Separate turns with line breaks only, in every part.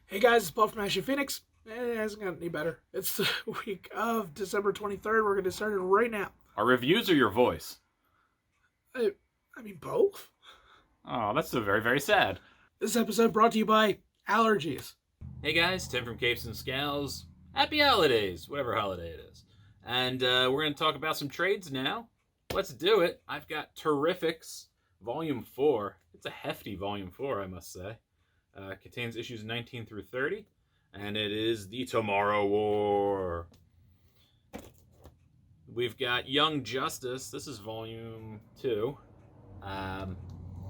Hey guys, it's Paul from Ashen Phoenix. It hasn't gotten any better. It's the week of December 23rd. We're going to start it right now.
Our reviews or your voice?
I mean, both.
Oh, that's so very, very sad.
This episode brought to you by allergies.
Hey guys, Tim from Capes and Scowls. Happy holidays, whatever holiday it is. And we're going to talk about some trades now. Let's do it. I've got Terrifics, Volume 4. It's a hefty Volume 4, I must say. Contains issues 19 through 30. And it is the Tomorrow War. We've got Young Justice. This is Volume 2.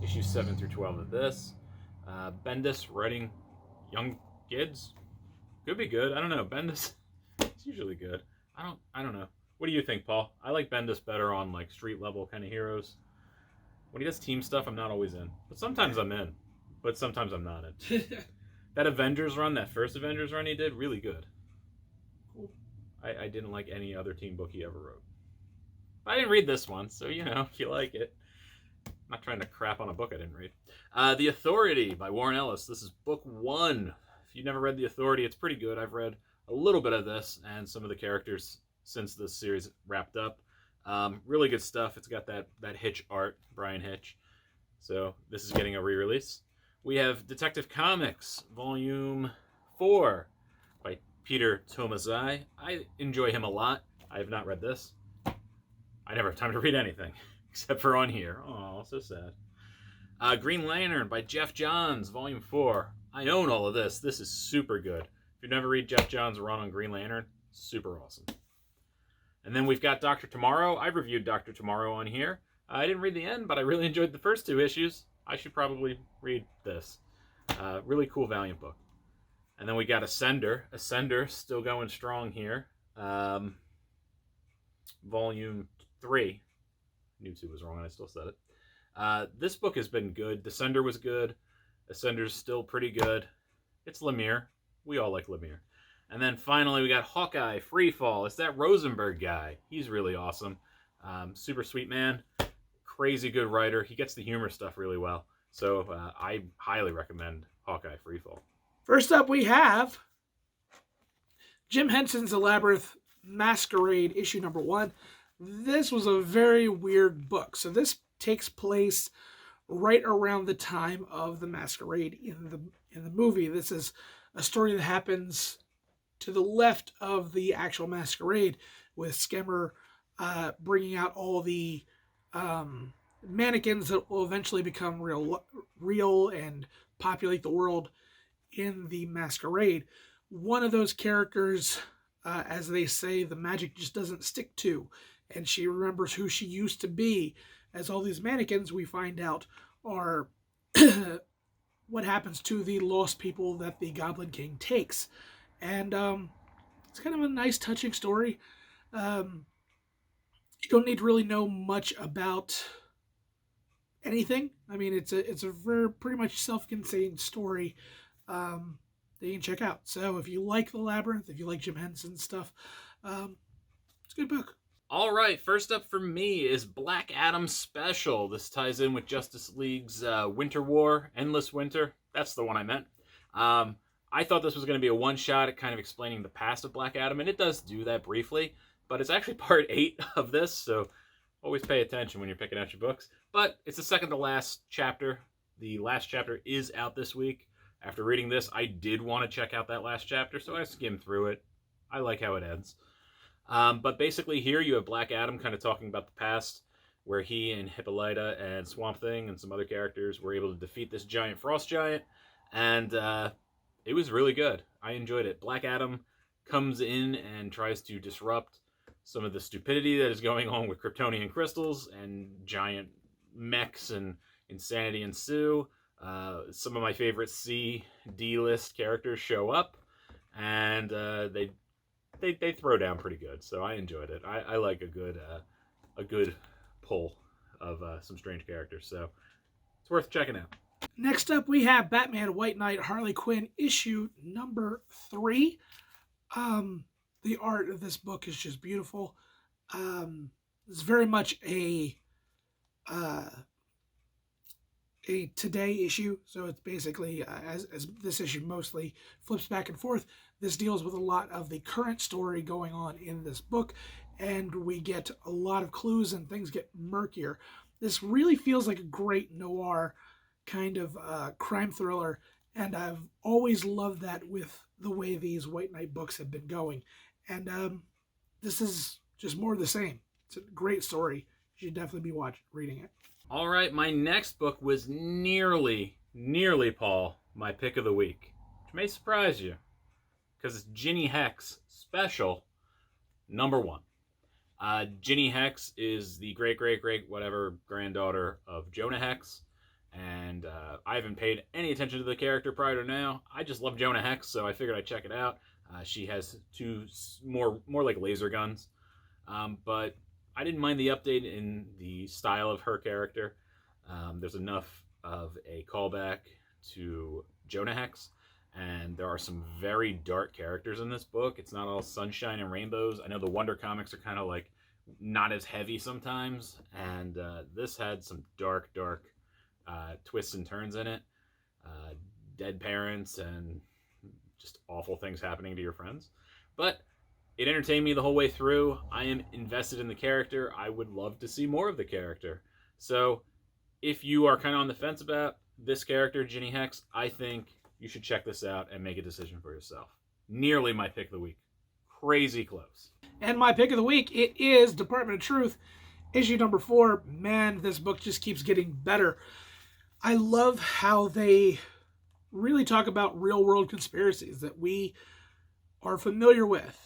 Issues 7 through 12 of this. Bendis writing young kids. Could be good. I don't know. Bendis is usually good. I don't know. What do you think, Paul? I like Bendis better on like street level kind of heroes. When he does team stuff, I'm not always in. But sometimes I'm in. But sometimes I'm not in. That Avengers run, that first Avengers run he did, really good.
Cool.
I didn't like any other team book he ever wrote. I didn't read this one, so if you like it. I'm not trying to crap on a book I didn't read. The Authority by Warren Ellis. This is book 1. If you've never read The Authority, it's pretty good. I've read a little bit of this and some of the characters since this series wrapped up. Really good stuff. It's got that Hitch art, Brian Hitch. So this is getting a re-release. We have Detective Comics, Volume 4 by Peter Tomazai. I enjoy him a lot. I have not read this. I never have time to read anything, except for on here. Oh, so sad. Green Lantern by Jeff Johns, Volume 4. I own all of this. This is super good. If you've never read Jeff Johns' run on Green Lantern, super awesome. And then we've got Dr. Tomorrow. I've reviewed Dr. Tomorrow on here. I didn't read the end, but I really enjoyed the first 2 issues. I should probably read this. Really cool Valiant book. And then we got Ascender. Ascender, still going strong here. Volume 3. Knew 2 was wrong and I still said it. This book has been good. Descender was good. Ascender's still pretty good. It's Lemire. We all like Lemire. And then finally we got Hawkeye, Freefall. It's that Rosenberg guy. He's really awesome. Super sweet man. Crazy good writer. He gets the humor stuff really well. So I highly recommend Hawkeye, Freefall.
First up, we have Jim Henson's The Labyrinth Masquerade, issue number 1. This was a very weird book. So this takes place right around the time of the Masquerade in the movie. This is a story that happens to the left of the actual Masquerade, with Skimmer bringing out all the mannequins that will eventually become real and populate the world in the Masquerade. One of those characters, as they say, the magic just doesn't stick to, and she remembers who she used to be, as all these mannequins, we find out, are what happens to the lost people that the Goblin King takes. And it's kind of a nice, touching story. You don't need to really know much about anything. I mean, it's a very pretty much self-contained story that you can check out. So if you like The Labyrinth, if you like Jim Henson stuff, it's a good book.
All right, first up for me is Black Adam Special. This ties in with Justice League's Winter War, Endless Winter. That's the one I meant. I thought this was going to be a one-shot at kind of explaining the past of Black Adam, and it does do that briefly, but it's actually part 8 of this, so always pay attention when you're picking out your books. But it's the second to last chapter. The last chapter is out this week. After reading this, I did want to check out that last chapter, so I skimmed through it. I like how it ends. But basically here you have Black Adam kind of talking about the past, where he and Hippolyta and Swamp Thing and some other characters were able to defeat this giant frost giant, and it was really good. I enjoyed it. Black Adam comes in and tries to disrupt some of the stupidity that is going on with Kryptonian crystals, and giant mechs and insanity ensue. Some of my favorite C, D-list characters show up, and they throw down pretty good. So I enjoyed it. I like a good pull of some strange characters. So it's worth checking out.
Next up, we have Batman White Knight Harley Quinn, issue number 3. The art of this book is just beautiful. It's very much a a today issue, so it's basically, as this issue mostly flips back and forth, this deals with a lot of the current story going on in this book, and we get a lot of clues and things get murkier. This really feels like a great noir kind of crime thriller, and I've always loved that with the way these White Knight books have been going. And this is just more of the same. It's a great story. You should definitely be reading it.
All right, my next book was nearly, Paul, my pick of the week, which may surprise you, because it's Jinny Hex Special #1. Jinny Hex is the great whatever granddaughter of Jonah Hex, and I haven't paid any attention to the character prior to now. I just love Jonah Hex, so I figured I'd check it out. She has two more like laser guns, but I didn't mind the update in the style of her character. There's enough of a callback to Jonah Hex, and there are some very dark characters in this book. It's not all sunshine and rainbows. I know the Wonder comics are kind of like not as heavy sometimes, and this had some dark twists and turns in it. Dead parents and just awful things happening to your friends. But it entertained me the whole way through. I am invested in the character. I would love to see more of the character. So if you are kind of on the fence about this character, Jinny Hex, I think you should check this out and make a decision for yourself. Nearly my pick of the week. Crazy close.
And my pick of the week, it is Department of Truth, issue #4. Man, this book just keeps getting better. I love how they really talk about real-world conspiracies that we are familiar with.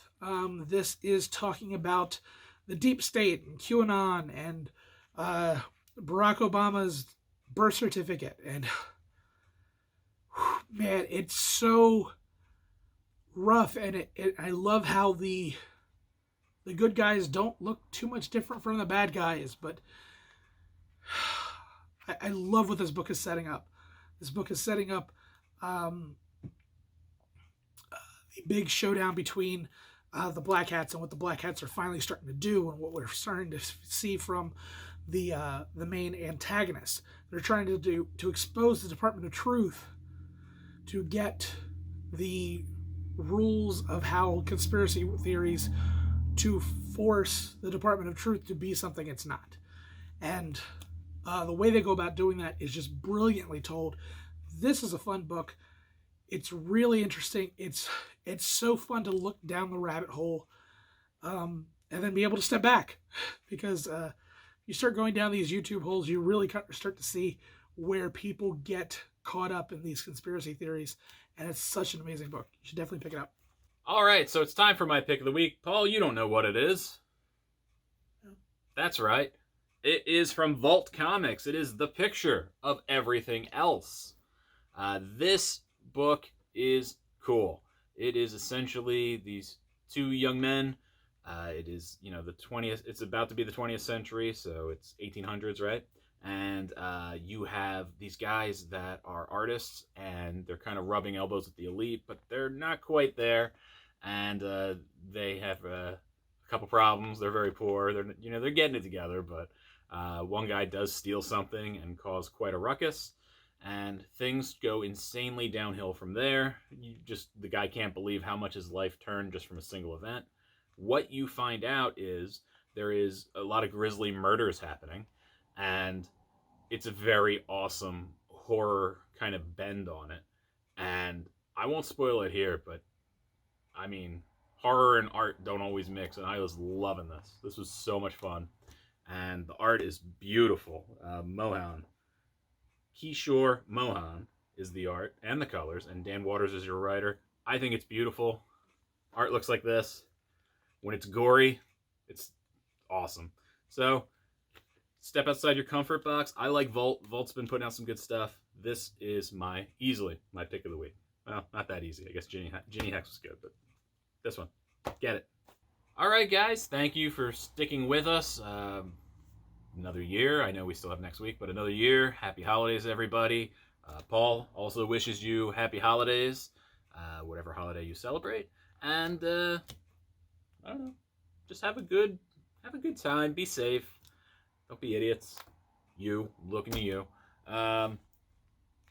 This is talking about the deep state and QAnon and Barack Obama's birth certificate. And man, it's so rough. And I love how the good guys don't look too much different from the bad guys. But I love what this book is setting up. This book is setting up the big showdown between the Black Hats and what the Black Hats are finally starting to do, and what we're starting to see from the main antagonists. They're trying to expose the Department of Truth to get the rules of how conspiracy theories to force the Department of Truth to be something it's not. And the way they go about doing that is just brilliantly told. This is a fun book. It's really interesting. It's so fun to look down the rabbit hole and then be able to step back, because you start going down these YouTube holes, you really start to see where people get caught up in these conspiracy theories, and it's such an amazing book. You should definitely pick it up.
All right, so it's time for my pick of the week. Paul, you don't know what it is. No. That's right. It is from Vault Comics. It is The Picture of Everything Else. This book is cool. It is essentially these two young men. It is, the 20th, it's about to be the 20th century, so it's 1800s, right? And you have these guys that are artists, and they're kind of rubbing elbows with the elite, but they're not quite there. And they have a couple problems. They're very poor. They're getting it together, but one guy does steal something and cause quite a ruckus. And things go insanely downhill from there. The guy can't believe how much his life turned just from a single event. What you find out is there is a lot of grisly murders happening, and it's a very awesome horror kind of bend on it. And I won't spoil it here, but I mean, horror and art don't always mix, and I was loving this. This was so much fun, and the art is beautiful. Kishore Mohan is the art and the colors, and Dan Waters is your writer. I think it's beautiful. Art looks like this. When it's gory, it's awesome. So, step outside your comfort box. I like Vault. Vault's been putting out some good stuff. This is easily my pick of the week. Well, not that easy. I guess Jinny Hex was good, but this one, get it. All right, guys. Thank you for sticking with us. Another year. I know we still have next week, but another year. Happy holidays, everybody. Paul also wishes you happy holidays, whatever holiday you celebrate. And I don't know, just have a good time. Be safe. Don't be idiots. Looking to you.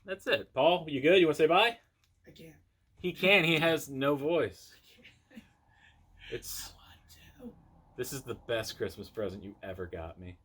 That's it. Paul, you good? You want to say bye?
I can't.
He can. He has no voice.
I can't.
It's.
I want to.
This is the best Christmas present you ever got me.